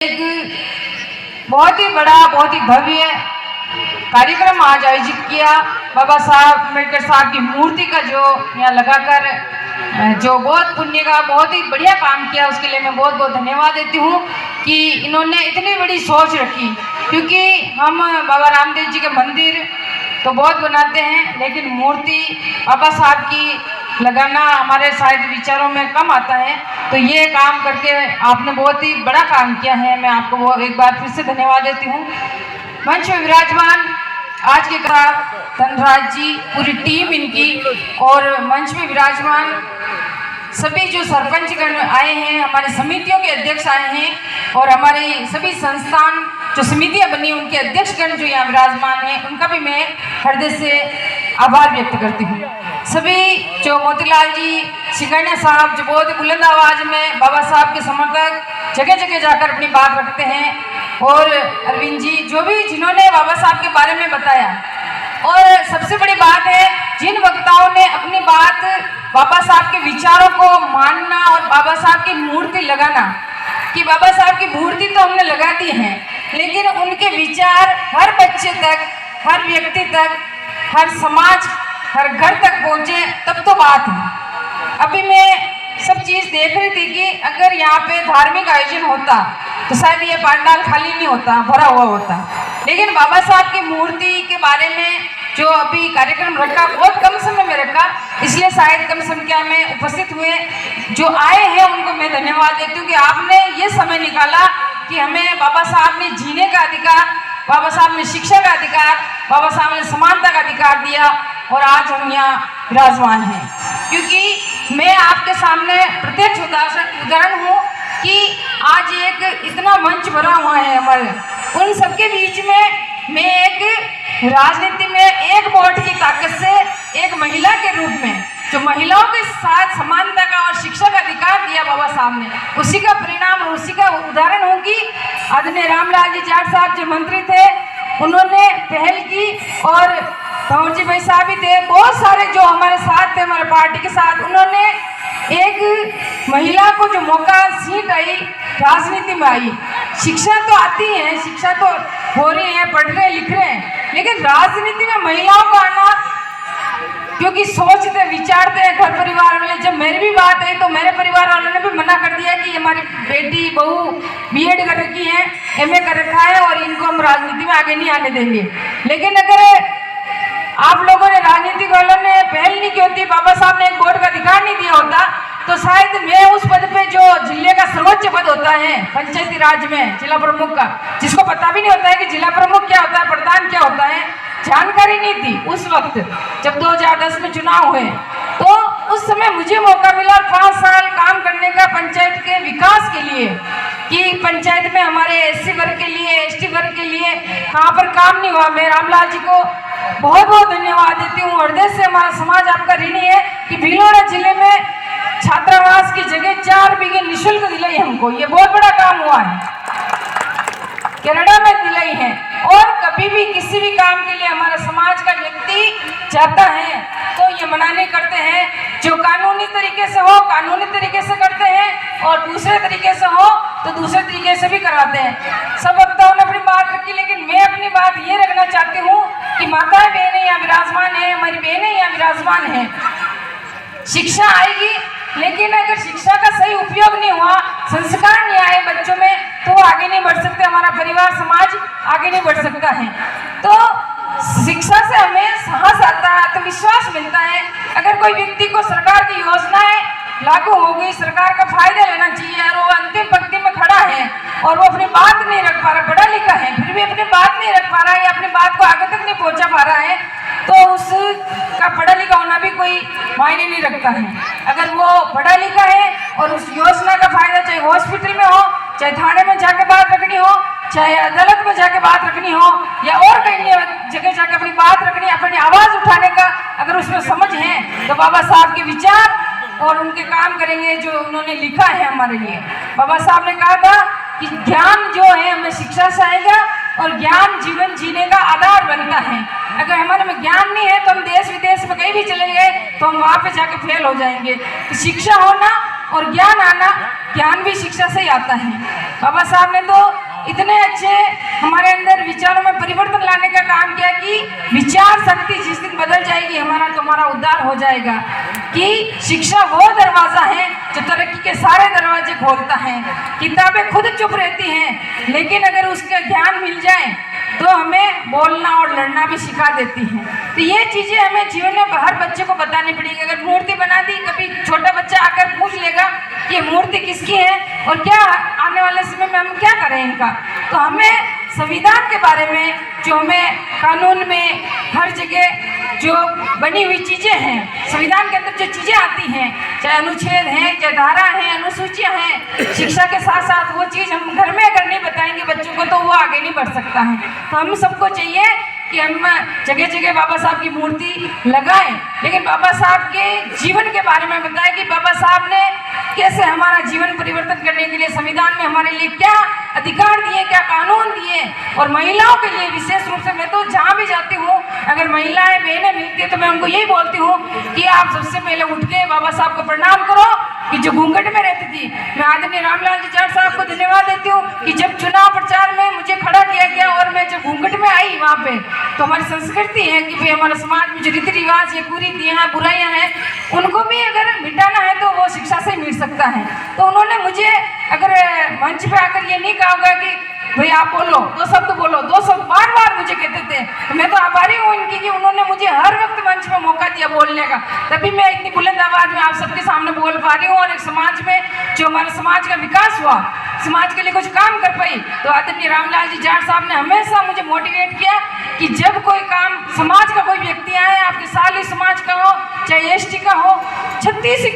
एक बहुत ही बड़ा, बहुत ही भव्य कार्यक्रम आज आयोजित किया। बाबा साहब अम्बेडकर साहब की मूर्ति का जो यहाँ लगाकर जो बहुत पुण्य का बहुत ही बढ़िया काम किया, उसके लिए मैं बहुत बहुत धन्यवाद देती हूँ कि इन्होंने इतनी बड़ी सोच रखी। क्योंकि हम बाबा रामदेव जी के मंदिर तो बहुत बनाते हैं, लेकिन मूर्ति बाबा साहब की लगाना हमारे शायद विचारों में कम आता है। तो ये काम करके आपने बहुत ही बड़ा काम किया है, मैं आपको वो एक बार फिर से धन्यवाद देती हूँ। मंच में विराजमान आज के धनराज जी, पूरी टीम इनकी, और मंच में विराजमान सभी जो सरपंच गण आए हैं, हमारे समितियों के अध्यक्ष आए हैं, और हमारे सभी संस्थान जो समितियां बनी उनके अध्यक्षगण जो यहाँ विराजमान हैं, उनका भी मैं हृदय से आभार व्यक्त करती हूँ। सभी जो मोतीलाल जी सिकानिया साहब जो बहुत ही बुलंद आवाज में बाबा साहब के समर्थक जगह जगह जाकर अपनी बात रखते हैं, और अरविंद जी जो भी जिन्होंने बाबा साहब के बारे में बताया। और सबसे बड़ी बात है, जिन वक्ताओं ने अपनी बात बाबा साहब के विचारों को मानना और बाबा साहब की मूर्ति लगाना, कि बाबा साहब की मूर्ति तो हमने लगा दी है, लेकिन उनके विचार हर बच्चे तक, हर व्यक्ति तक, हर समाज, हर घर तक पहुंचे, तब तो बात है। अभी मैं सब चीज़ देख रही थी कि अगर यहाँ पे धार्मिक आयोजन होता तो शायद ये पंडाल खाली नहीं होता, भरा हुआ होता। लेकिन बाबा साहब की मूर्ति के बारे में जो अभी कार्यक्रम रखा, बहुत कम समय में रखा, इसलिए शायद कम संख्या में उपस्थित हुए जो आए हैं उनको मैं धन्यवाद देती हूँ कि आपने ये समय निकाला कि हमें बाबा साहब ने जीने का अधिकार, बाबा साहब ने शिक्षा का अधिकार, बाबा साहब ने समानता का अधिकार दिया, और आज हम यहाँ विराजमान हैं। क्योंकि मैं आपके सामने प्रत्यक्ष उदाहरण हूँ कि आज एक इतना मंच भरा हुआ है हमारे, उन सबके बीच में मैं एक राजनीति में एक वोट की ताकत से एक महिला के रूप में, जो महिलाओं के साथ समानता का और शिक्षा का अधिकार दिया बाबा साहब ने, उसी का परिणाम और उसी का उदाहरण हूँ कि आदरणीय रामलाल जी जाट साहब जो मंत्री थे, उन्होंने पहल की, और कंवर जी भाई साहब भी थे, बहुत सारे जो हमारे साथ थे, हमारे पार्टी के साथ, उन्होंने एक महिला को जो मौका, सीट आई, राजनीति में आई। शिक्षा तो आती है, शिक्षा तो हो रही है, पढ़ रहे लिख रहे हैं, लेकिन राजनीति में महिलाओं को आना, क्योंकि सोचते विचारते हैं घर परिवार वाले। जब मेरी भी बात आई तो मेरे परिवार वालों ने भी मना कर दिया कि हमारी बेटी बहू बीएड कर रखी है, एमए कर रखा है, और इनको हम राजनीति में आगे नहीं आने देंगे। लेकिन अगर आप लोगों ने, राजनीतिक वालों ने पहल नहीं की होती, बाबा साहब ने एक वोट का अधिकार नहीं दिया होता, तो शायद मैं उस पद पे, जो जिले का सर्वोच्च पद होता है पंचायती राज में, जिला प्रमुख का, जिसको पता भी नहीं होता है कि जिला प्रमुख क्या होता है, प्रधान क्या होता है, जानकारी नहीं थी उस वक्त जब 2010 में चुनाव हुए। तो उस समय मुझे मौका मिला 5 साल काम करने का पंचायत के विकास के लिए, कि पंचायत में हमारे एससी वर्ग के लिए, एसटी वर्ग के लिए कहाँ पर काम नहीं हुआ। मैं रामलाल जी को बहुत बहुत धन्यवाद देती हूँ, हृदय से। हमारा समाज आपका ऋणी है कि भीलवाड़ा जिले में छात्रावास की जगह 4 बीघे निःशुल्क दिलाई हमको, ये बहुत बड़ा काम हुआ है, कनाडा में दिलाई है। और कभी भी किसी भी काम के लिए हमारा समाज का व्यक्ति जाता है तो ये मनाने करते हैं, जो कानूनी तरीके से हो कानूनी तरीके से करते हैं, और दूसरे तरीके से हो तो दूसरे तरीके से भी कराते हैं। सब वक्ताओं ने अपनी बात रखी, लेकिन मैं अपनी बात ये रखना चाहती हूँ कि माताएं बहनें यहाँ विराजमान है, हमारी बहनें यहाँ विराजमान है। शिक्षा आएगी, लेकिन अगर शिक्षा का सही उपयोग नहीं हुआ, संस्कार नहीं आए बच्चों में, तो वो आगे नहीं बढ़ सकते, हमारा परिवार समाज आगे नहीं बढ़ सकता है। तो शिक्षा से हमें साहस आता है, आत्मविश्वास मिलता है। अगर कोई व्यक्ति को सरकार की योजनाएं लागू हो गई, सरकार का फायदा लेना चाहिए, और वो अंतिम पंक्ति में खड़ा है और वो अपनी बात नहीं रख पा रहा, पढ़ा लिखा है, फिर भी अपनी बात नहीं रख पा रहा है, या अपनी बात को आगे तक नहीं पहुंचा पा रहा है, तो उसका पढ़ा लिखा होना भी कोई मायने नहीं रखता है। अगर वो पढ़ा लिखा है और उस योजना का फायदा, चाहे हॉस्पिटल में हो, चाहे थाने में जाके बात रखनी हो, चाहे अदालत में जाके बात रखनी हो, या और कहीं जगह जाके अपनी बात रखनी, अपनी आवाज़ उठाने का अगर उसमें समझ है, तो बाबा साहब के विचार और उनके काम करेंगे जो उन्होंने लिखा है हमारे लिए। बाबा साहब ने कहा था कि ज्ञान जो है हमें शिक्षा से आएगा, और ज्ञान जीवन जीने का आधार बनता है। अगर हमारे में ज्ञान नहीं है तो हम देश विदेश में कहीं भी चले गए तो हम वहाँ पे जाके फेल हो जाएंगे। तो शिक्षा होना और ज्ञान आना, ज्ञान भी शिक्षा से ही आता है। बाबा साहब ने तो इतने अच्छे हमारे अंदर विचारों में परिवर्तन लाने का काम किया कि विचार शक्ति जिस दिन बदल जाएगी हमारा तो हमारा उद्धार हो जाएगा। कि शिक्षा वो दरवाज़ा है जो तरक्की के सारे दरवाजे खोलता है। किताबें खुद चुप रहती हैं, लेकिन अगर उसका ज्ञान मिल जाए तो हमें बोलना और लड़ना भी सिखा देती हैं। तो ये चीज़ें हमें जीवन में हर बच्चे को बतानी पड़ेगी। अगर मूर्ति बना दी, कभी छोटा बच्चा आकर पूछ लेगा कि ये मूर्ति किसकी है और क्या आने वाले समय में हम क्या करें इनका, तो हमें संविधान के बारे में, जो हमें कानून में हर जगह जो बनी हुई चीज़ें हैं, संविधान के अंदर जो चीज़ें आती हैं, चाहे अनुच्छेद हैं, चाहे धारा हैं, अनुसूचियाँ हैं, शिक्षा के साथ साथ वो चीज़ हम घर में अगर नहीं बताएंगे बच्चों को तो वो आगे नहीं बढ़ सकता है। तो हम सबको चाहिए कि हम जगह जगह बाबा साहब की मूर्ति लगाएं, लेकिन बाबा साहब के जीवन के बारे में बताएं कि बाबा साहब ने कैसे हमारा जीवन परिवर्तन करने के लिए संविधान में हमारे लिए क्या अधिकार दिए, क्या कानून दिए। और महिलाओं के लिए विशेष रूप से मैं तो जहाँ भी जाती हूँ, अगर महिलाएं बहनें मिलती है तो मैं उनको यही बोलती हूँ कि आप सबसे पहले उठ के बाबा साहब को प्रणाम करो कि जो घूंघट में रहती थी। मैं आदरणीय रामलाल जी जाट साहब को धन्यवाद देती हूँ कि जब चुनाव प्रचार में मुझे खड़ा किया गया और मैं जब घूंघट में आई वहाँ पे, तो हमारी संस्कृति है कि भाई हमारे समाज में जो रीति रिवाज है, कुरीतियाँ हैं, बुराइयाँ हैं, उनको भी अगर मिटाना है तो वो शिक्षा से मिट सकता है। तो उन्होंने मुझे अगर मंच पे आकर ये नहीं कहा होगा कि भाई आप बोलो, दो शब्द बोलो, दो शब्द बार बार मुझे कहते थे, तो मैं तो आभारी हूँ इनकी कि उन्होंने मुझे हर वक्त मंच पे मौका दिया बोलने का, तभी मैं इतनी बुलंद आवाज में आप सबके सामने बोल पा रही हूँ और एक समाज में जो हमारे समाज का विकास हुआ, समाज के लिए कुछ काम कर पाई। तो आदरणीय रामलाल जी जाट साहब ने हमेशा मुझे मोटिवेट किया कि जब कोई काम समाज का कोई व्यक्ति आए, आपके साली समाज का हो चाहे एसटी का हो, 36